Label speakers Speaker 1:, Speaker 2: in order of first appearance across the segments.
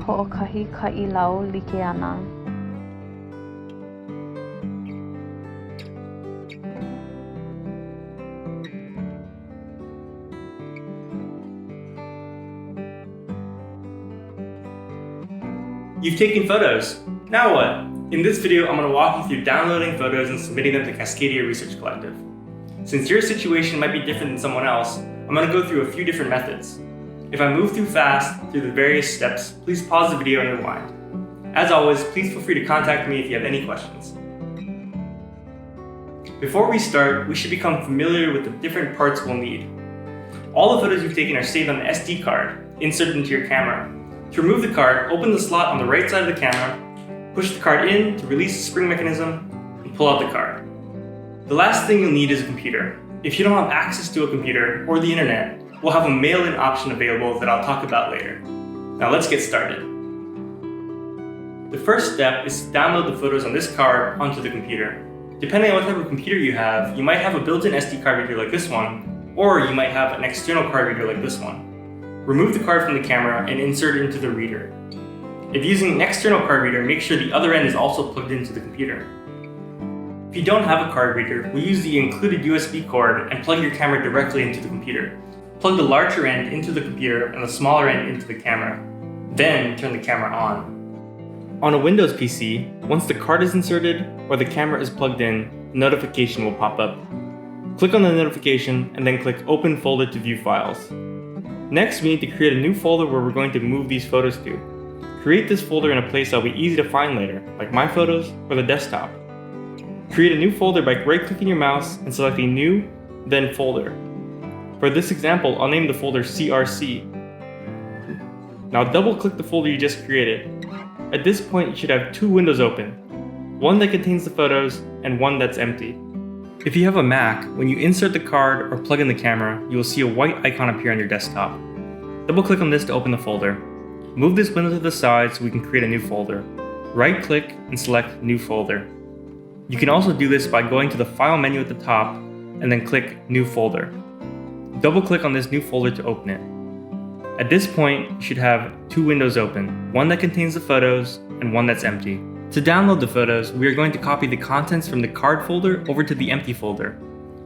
Speaker 1: ho'okahi ka'ilau like ana.
Speaker 2: You've taken photos. Now what? In this video, I'm going to walk you through downloading photos and submitting them to Cascadia Research Collective. Since your situation might be different than someone else, I'm going to go through a few different methods. If I move too fast through the various steps, please pause the video and rewind. As always, please feel free to contact me if you have any questions. Before we start, we should become familiar with the different parts we'll need. All the photos you've taken are saved on the SD card, inserted into your camera. To remove the card, open the slot on the right side of the camera, push the card in to release the spring mechanism, and pull out the card. The last thing you'll need is a computer. If you don't have access to a computer or the internet, we'll have a mail-in option available that I'll talk about later. Now let's get started. The first step is to download the photos on this card onto the computer. Depending on what type of computer you have, you might have a built-in SD card reader like this one, or you might have an external card reader like this one. Remove the card from the camera and insert it into the reader. If using an external card reader, make sure the other end is also plugged into the computer. If you don't have a card reader, we use the included USB cord and plug your camera directly into the computer. Plug the larger end into the computer and the smaller end into the camera. Then turn the camera on. On a Windows PC, once the card is inserted or the camera is plugged in, a notification will pop up. Click on the notification and then click Open Folder to view files. Next, we need to create a new folder where we're going to move these photos to. Create this folder in a place that'll be easy to find later, like My Photos or the desktop. Create a new folder by right-clicking your mouse and selecting New, then Folder. For this example, I'll name the folder CRC. Now double-click the folder you just created. At this point, you should have two windows open, one that contains the photos and one that's empty. If you have a Mac, when you insert the card or plug in the camera, you will see a white icon appear on your desktop. Double-click on this to open the folder. Move this window to the side so we can create a new folder. Right-click and select New Folder. You can also do this by going to the File menu at the top and then click New Folder. Double-click on this new folder to open it. At this point, you should have two windows open, one that contains the photos and one that's empty. To download the photos, we are going to copy the contents from the card folder over to the empty folder.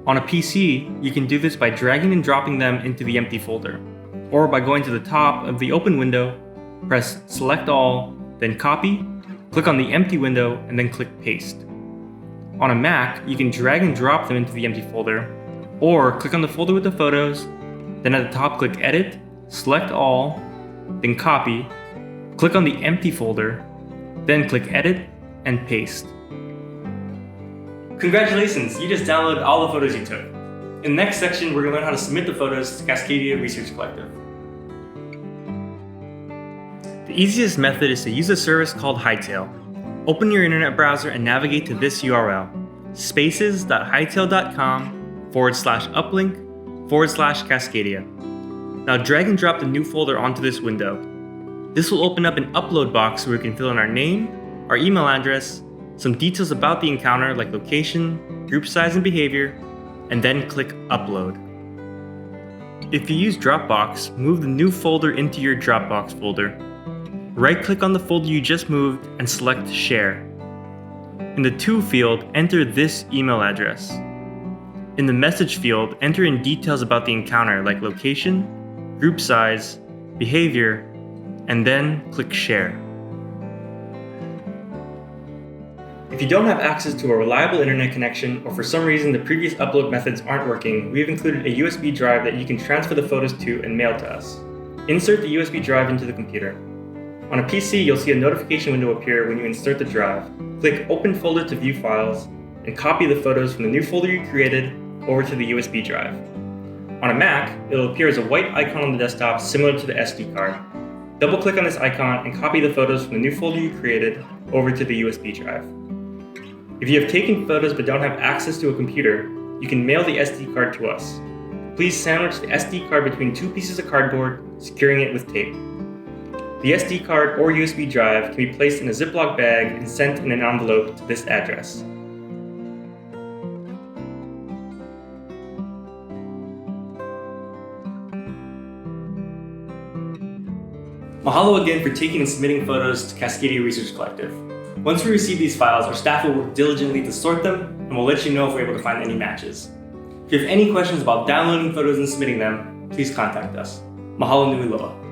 Speaker 2: On a PC, you can do this by dragging and dropping them into the empty folder, or by going to the top of the open window, press Select All, then Copy, click on the empty window, and then click Paste. On a Mac, you can drag and drop them into the empty folder, or click on the folder with the photos, then at the top click Edit, Select All, then Copy, click on the empty folder, then click Edit and Paste. Congratulations, you just downloaded all the photos you took. In the next section, we're going to learn how to submit the photos to Cascadia Research Collective. The easiest method is to use a service called Hightail. Open your internet browser and navigate to this URL, spaces.hightail.com/uplink/Cascadia. Now drag and drop the new folder onto this window. This will open up an upload box where we can fill in our name, our email address, some details about the encounter like location, group size and behavior, and then click Upload. If you use Dropbox, move the new folder into your Dropbox folder. Right-click on the folder you just moved and select Share. In the To field, enter this email address. In the Message field, enter in details about the encounter like location, group size, behavior, and then click Share. If you don't have access to a reliable internet connection, or for some reason the previous upload methods aren't working, we have included a USB drive that you can transfer the photos to and mail to us. Insert the USB drive into the computer. On a PC, you'll see a notification window appear when you insert the drive. Click Open Folder to view files, and copy the photos from the new folder you created over to the USB drive. On a Mac, it'll appear as a white icon on the desktop similar to the SD card. Double-click on this icon and copy the photos from the new folder you created over to the USB drive. If you have taken photos but don't have access to a computer, you can mail the SD card to us. Please sandwich the SD card between two pieces of cardboard, securing it with tape. The SD card or USB drive can be placed in a Ziploc bag and sent in an envelope to this address. Mahalo again for taking and submitting photos to Cascadia Research Collective. Once we receive these files, our staff will work diligently to sort them, and we'll let you know if we're able to find any matches. If you have any questions about downloading photos and submitting them, please contact us. Mahalo nui loa.